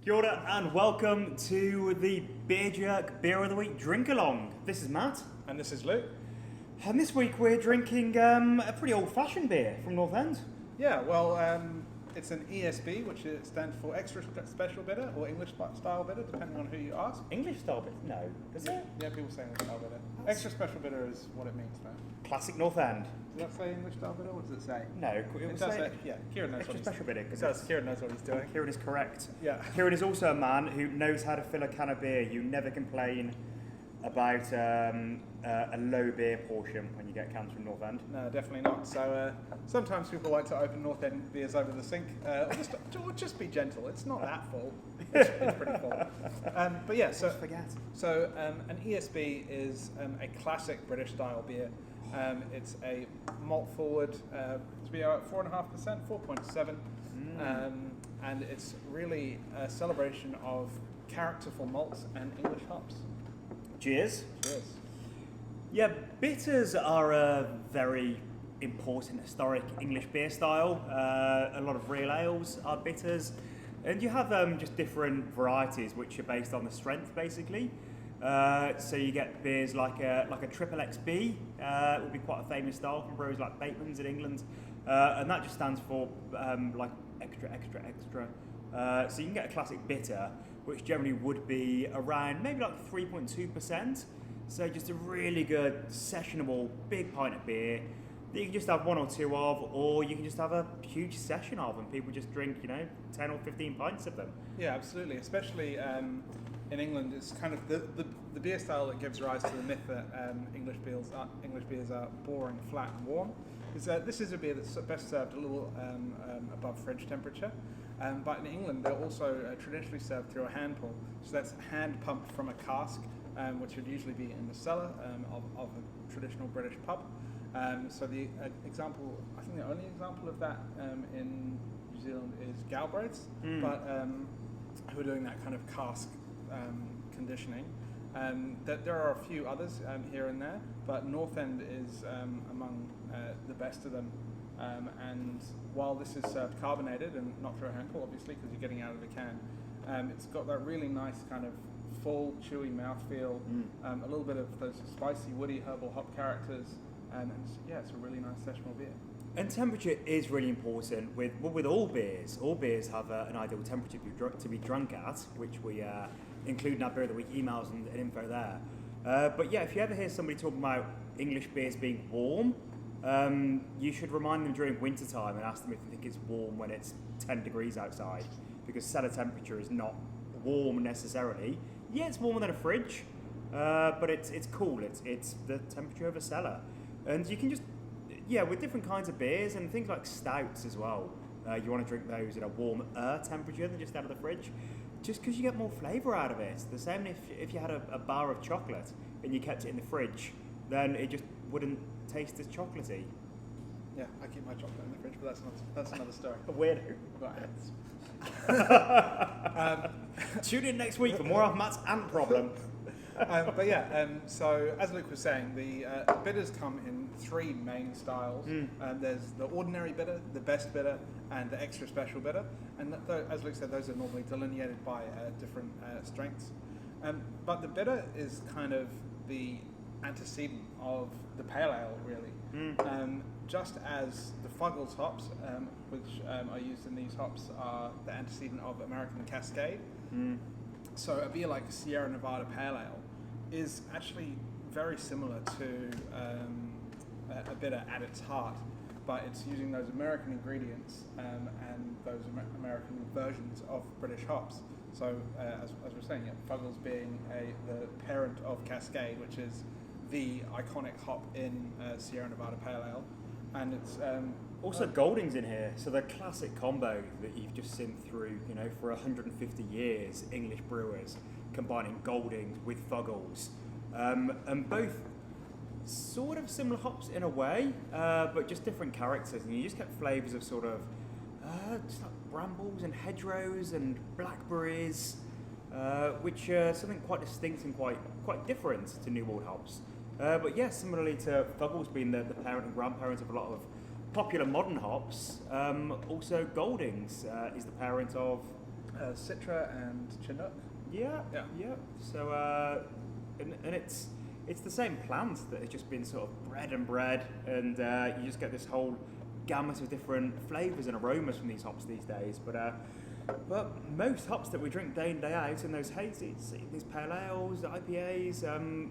Kia ora and welcome to the Beer Jerk Beer of the Week Drink Along. This is Matt. And this is Luke. And this week we're drinking a pretty old-fashioned beer from North End. Yeah, well, it's an ESB, which stands for Extra Special Bitter, or English Style Bitter, depending on who you ask. English style bitter? No, does it? Yeah, people say English Style Bitter. Extra Special Bitter is what it means now. Classic North End. Does that say English Style Bitter? What does it say? No, It does say, yeah, Kieran knows extra what he's special bitter. It does, Kieran knows what he's doing. Kieran is correct. Yeah. Kieran is also a man who knows how to fill a can of beer. You never complain about a low beer portion when you get cans from North End. No, definitely not. So sometimes people like to open North End beers over the sink, or just be gentle. It's not that full. It's pretty full. But yeah, so an ESB is a classic British style beer. It's a malt forward to be about 4.5%, 4.7, and it's really a celebration of characterful malts and English hops. Cheers. Cheers. Yeah, bitters are a very important historic English beer style. A lot of real ales are bitters, and you have just different varieties which are based on the strength, basically. So you get beers like a triple XB, would be quite a famous style from breweries like Bateman's in England, and that just stands for like extra. So you can get a classic bitter, which generally would be around maybe like 3.2%. So just a really good sessionable big pint of beer that you can just have one or two of, or you can just have a huge session of, and people just drink 10 or 15 pints of them. Yeah, absolutely. Especially in England, it's kind of the beer style that gives rise to the myth that English beers are boring, flat, and warm. This is a beer that's best served a little above fridge temperature. But in England, they're also traditionally served through a hand pull. So that's hand pumped from a cask, which would usually be in the cellar of a traditional British pub. So the example, I think the only example of that in New Zealand is Galbraith's, but who are doing that kind of cask conditioning. That there are a few others here and there, but North End is among the best of them. And while this is served carbonated and not through a hand pull, obviously, because you're getting out of the can, it's got that really nice kind of full, chewy mouthfeel, a little bit of those spicy, woody, herbal hop characters, and it's a really nice sessionable beer. And temperature is really important with all beers. All beers have an ideal temperature to be drunk at, which we include in our Beer of the Week emails and info there. But yeah, if you ever hear somebody talking about English beers being warm, you should remind them during winter time and ask them if they think it's warm when it's 10 degrees outside, because cellar temperature is not warm necessarily. Yeah, it's warmer than a fridge, but it's cool. It's the temperature of a cellar, and you can just with different kinds of beers and things like stouts as well. You want to drink those at a warmer temperature than just out of the fridge, just because you get more flavour out of it. It's the same if you had a bar of chocolate and you kept it in the fridge, then it just wouldn't taste as chocolatey. Yeah, I keep my chocolate in the fridge, but that's another story. A weirdo. Tune in next week for more of Matt's ant problem. So as Luke was saying, the bitters come in three main styles. There's the ordinary bitter, the best bitter, and the extra special bitter. And as Luke said, those are normally delineated by different strengths. But the bitter is kind of the antecedent of the pale ale, really. Just as the Fuggles hops, which are used in these hops, are the antecedent of American Cascade. So a beer like Sierra Nevada Pale Ale is actually very similar to a bitter at its heart, but it's using those American ingredients and those American versions of British hops. So as we're saying, Fuggles being the parent of Cascade, which is the iconic hop in Sierra Nevada Pale Ale, and it's also Golding's in here, so the classic combo that you've just seen through, for 150 years, English brewers combining Goldings with Fuggles, and both sort of similar hops in a way, but just different characters, and you just get flavours of sort of just like brambles and hedgerows and blackberries, which are something quite distinct and quite different to New World hops. But yes, similarly to Fuggles being the parent and grandparent of a lot of popular modern hops, also Goldings is the parent of Citra and Chinook. Yeah, Yeah. yeah. So, and it's the same plant that has just been sort of bred, and you just get this whole gamut of different flavours and aromas from these hops these days. But most hops that we drink day in day out in those hazies, these pale ales, IPAs,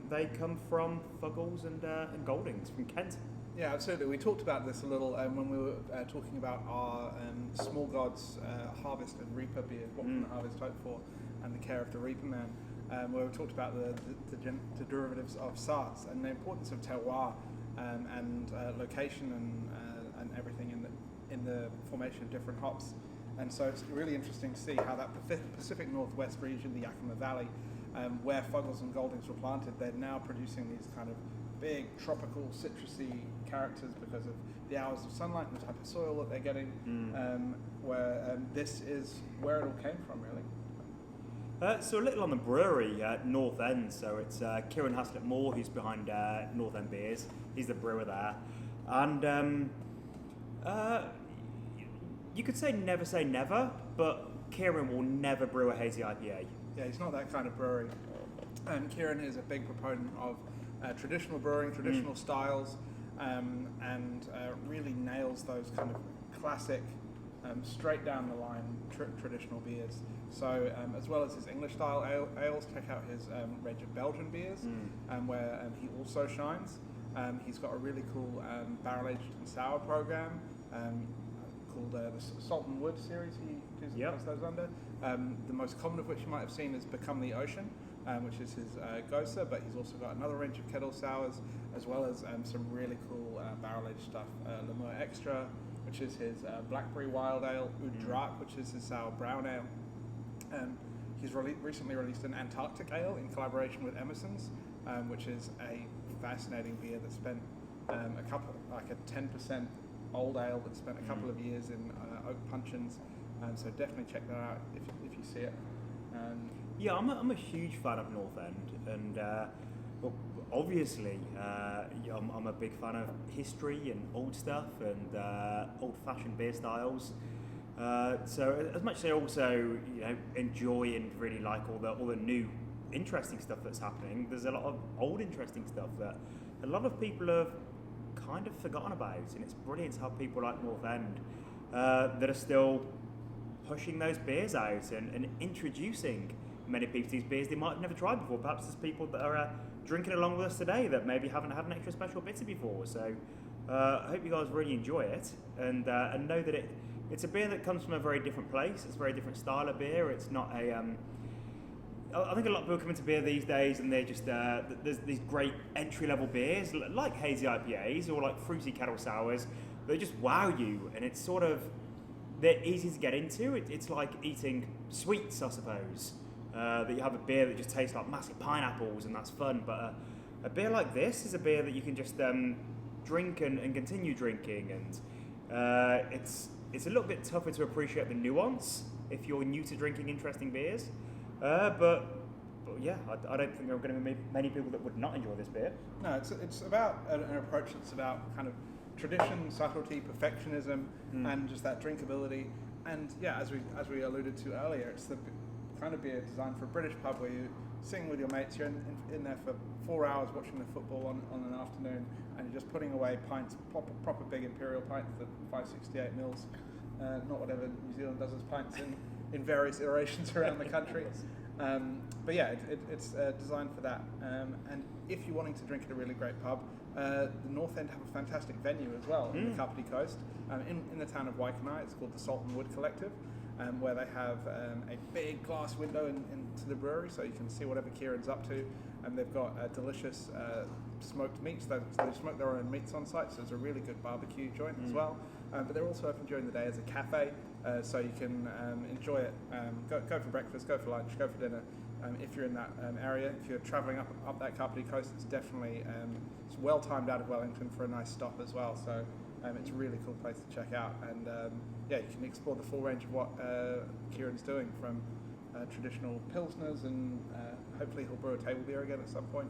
they come from Fuggles and Goldings from Kent. Yeah, absolutely. We talked about this a little when we were talking about our Small Gods Harvest and Reaper beers, what can the harvest hope for, and the care of the Reaper Man, where we talked about the derivatives of SARS and the importance of terroir and location and everything in the formation of different hops. And so it's really interesting to see how that Pacific Northwest region, the Yakima Valley, where Fuggles and Goldings were planted, they're now producing these kind of big tropical citrusy characters because of the hours of sunlight and the type of soil that they're getting, where this is where it all came from, really. So a little on the brewery at North End. So it's Kieran Haslett-Moore who's behind North End Beers. He's the brewer there. And you could say never, but Kieran will never brew a hazy IPA. Yeah, he's not that kind of brewery. Kieran is a big proponent of traditional brewing, traditional styles, and really nails those kind of classic, straight down the line traditional beers. So as well as his English style ales, check out his range of Belgian beers, where he also shines. He's got a really cool barrel aged and sour program called the Salt and Wood series. He does those under. The most common of which you might have seen is Become the Ocean, which is his Gosa, but he's also got another range of kettle sours, as well as some really cool barrel-aged stuff. Lemur Extra, which is his Blackberry Wild Ale, Oud Draak, which is his sour brown ale. He's recently released an Antarctic Ale in collaboration with Emerson's, which is a fascinating beer that spent a 10% old ale that spent a couple of years in oak puncheons. So definitely check that out if you see it. Yeah, I'm a huge fan of North End, and well, obviously I'm a big fan of history and old stuff and old-fashioned beer styles. So as much as I also enjoy and really like all the new interesting stuff that's happening, there's a lot of old interesting stuff that a lot of people have kind of forgotten about, and it's brilliant how people like North End that are still pushing those beers out and introducing many people to these beers they might have never tried before. Perhaps there's people that are drinking along with us today that maybe haven't had an extra special bitter before. So I hope you guys really enjoy it and know that it's a beer that comes from a very different place. It's a very different style of beer. It's not a I think a lot of people come into beer these days and they're just there's these great entry-level beers like hazy IPAs or like fruity kettle sours. They just wow you, and it's sort of, they're easy to get into. It's like eating sweets, I suppose. That you have a beer that just tastes like massive pineapples, and that's fun. But a beer like this is a beer that you can just drink and continue drinking, and it's a little bit tougher to appreciate the nuance if you're new to drinking interesting beers. But yeah, I don't think there are going to be many people that would not enjoy this beer. No, it's about an approach that's about kind of tradition, subtlety, perfectionism, and just that drinkability. And yeah, as we alluded to earlier, it's the kind of beer designed for a British pub where you're sitting with your mates, you're in there for 4 hours watching the football on an afternoon, and you're just putting away pints, proper big imperial pints, the 568 mils, not whatever New Zealand does as pints in various iterations around the country. But yeah, it's designed for that. And if you're wanting to drink at a really great pub, the North End have a fantastic venue as well in the Kapiti Coast, in the town of Waikanae. It's called the Salt and Wood Collective, where they have a big glass window into the brewery, so you can see whatever Kieran's up to. And they've got delicious smoked meats. They smoke their own meats on site, so it's a really good barbecue joint as well. But they're also open during the day as a cafe, so you can enjoy it. Go for breakfast, go for lunch, go for dinner. If you're in that area, if you're travelling up that Kapiti Coast, it's definitely it's well timed out of Wellington for a nice stop as well. So it's a really cool place to check out. And yeah, you can explore the full range of what Kieran's doing, from traditional pilsners, and hopefully he'll brew a table beer again at some point.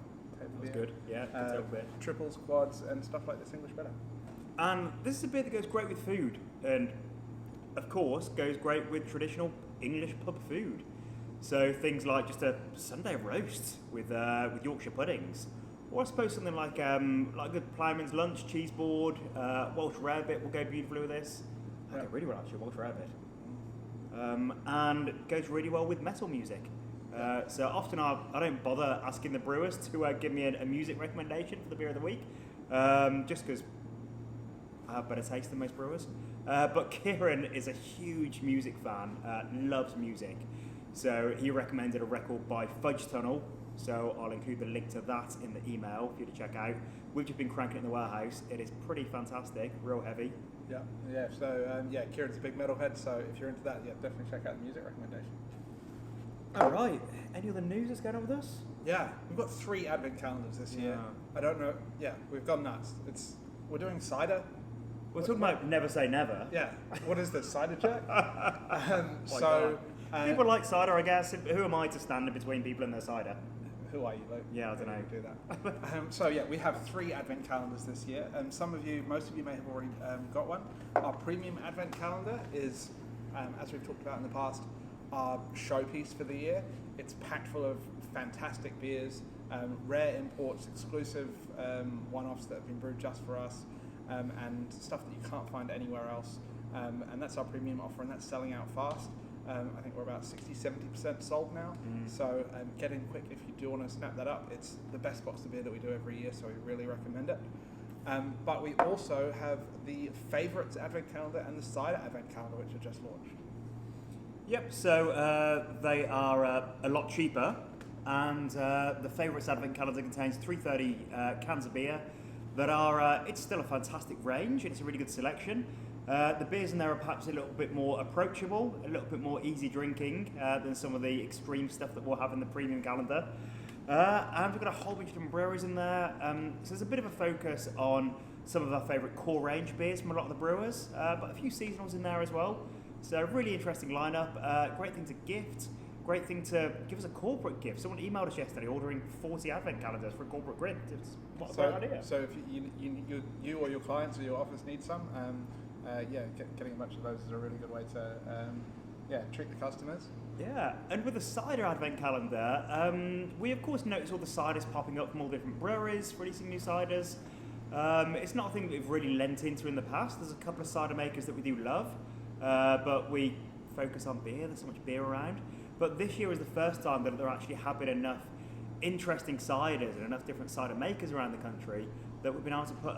That's good. Yeah, good table beer. Triples, quads, and stuff like this English better. And this is a beer that goes great with food. And of course, goes great with traditional English pub food. So things like just a Sunday roast with Yorkshire puddings, or I suppose something like a good ploughman's lunch, cheese board, Welsh rarebit will go beautifully with this. I go really well actually, Welsh rarebit. And it goes really well with metal music. So often I don't bother asking the brewers to give me a music recommendation for the beer of the week, just because I have better taste than most brewers. But Kieran is a huge music fan, loves music. So he recommended a record by Fudge Tunnel. So I'll include the link to that in the email for you to check out. We've just been cranking it in the warehouse. It is pretty fantastic, real heavy. Yeah. So Kieran's a big metalhead. So if you're into that, definitely check out the music recommendation. All right. Any other news that's going on with us? Yeah, we've got 3 advent calendars this year. I don't know. Yeah, we've gone nuts. We're doing cider. We're talking about never say never. Yeah. What is this, cider check? People like cider, I guess. Who am I to stand in between people and their cider? Who are you, Luke? Yeah, I don't know. Do that. We have 3 advent calendars this year. Most of you may have already got one. Our premium advent calendar is, as we've talked about in the past, our showpiece for the year. It's packed full of fantastic beers, rare imports, exclusive one-offs that have been brewed just for us, and stuff that you can't find anywhere else. And that's our premium offer, and that's selling out fast. I think we're about 60-70% sold now. So get in quick if you do want to snap that up. It's the best box of beer that we do every year, so we really recommend it. But we also have the Favourites Advent Calendar and the Cider Advent Calendar, which are just launched. Yep, so they are a lot cheaper, and the Favourites Advent Calendar contains 330 cans of beer that are, it's still a fantastic range, and it's a really good selection. The beers in there are perhaps a little bit more approachable, a little bit more easy drinking than some of the extreme stuff that we'll have in the premium calendar. And we've got a whole bunch of different breweries in there, so there's a bit of a focus on some of our favourite core range beers from a lot of the brewers, but a few seasonals in there as well. So really interesting lineup, great thing to gift, great thing to give us a corporate gift. Someone emailed us yesterday ordering 40 advent calendars for a corporate gift. It's what a great idea. So if you or your clients or your office need some, getting a bunch of those is a really good way to treat the customers. Yeah, and with the cider advent calendar, we of course notice all the ciders popping up from all different breweries, releasing new ciders. It's not a thing that we've really lent into in the past. There's a couple of cider makers that we do love, but we focus on beer. There's so much beer around. But this year is the first time that there actually have been enough interesting ciders and enough different cider makers around the country that we've been able to put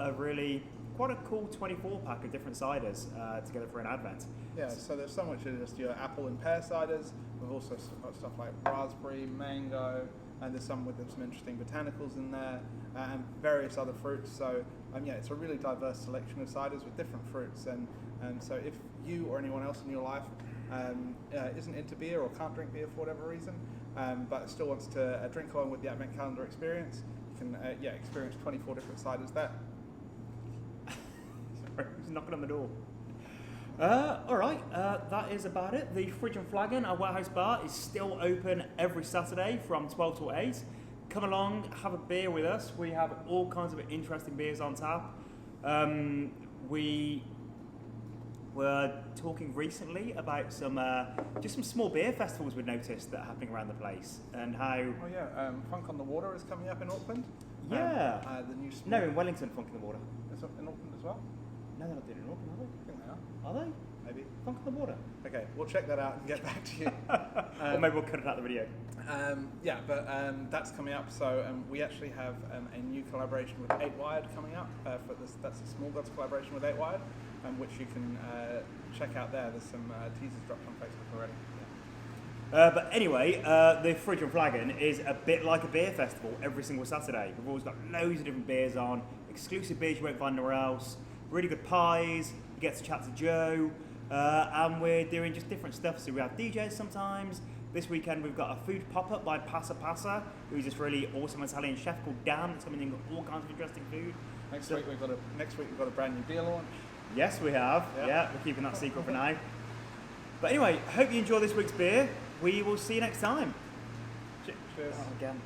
quite a cool 24 pack of different ciders together for an advent. Yeah, so there's so much in just your apple and pear ciders. We've also got stuff like raspberry, mango, and there's some with some interesting botanicals in there, and various other fruits. So it's a really diverse selection of ciders with different fruits. And so if you or anyone else in your life isn't into beer or can't drink beer for whatever reason, but still wants to drink along with the Advent Calendar experience, you can experience 24 different ciders there. Sorry, who's knocking on the door? All right, that is about it. The Fridge and Flagon, our warehouse bar, is still open every Saturday from 12 to 8. Come along, have a beer with us. We have all kinds of interesting beers on tap. We were talking recently about some small beer festivals we've noticed that are happening around the place, and how... Oh yeah, Funk on the Water is coming up in Auckland. Yeah. The new No, in Wellington, Funk in the Water. Is it in Auckland as well? No, they're not doing it in Auckland, are they? I think they are. Are they? Maybe. Funk in the Water. Okay, we'll check that out and get back to you. Or maybe we'll cut it out of the video. That's coming up. So we actually have a new collaboration with 8 Wired coming up. For this, that's a Small Gods collaboration with 8 Wired, which you can check out there. There's some teasers dropped on Facebook already. But anyway, the Fridge and Flagon is a bit like a beer festival every single Saturday. We've always got loads of different beers on, exclusive beers you won't find anywhere else, really good pies, you get to chat to Joe, and we're doing just different stuff. So we have DJs sometimes. This weekend we've got a food pop-up by Passa Passa, who's this really awesome Italian chef called Dan that's coming in with all kinds of interesting food. Next week we've got a brand new beer launch. Yes, we have. Yeah, we're keeping that secret for now. But anyway, hope you enjoy this week's beer. We will see you next time. Cheers. Again.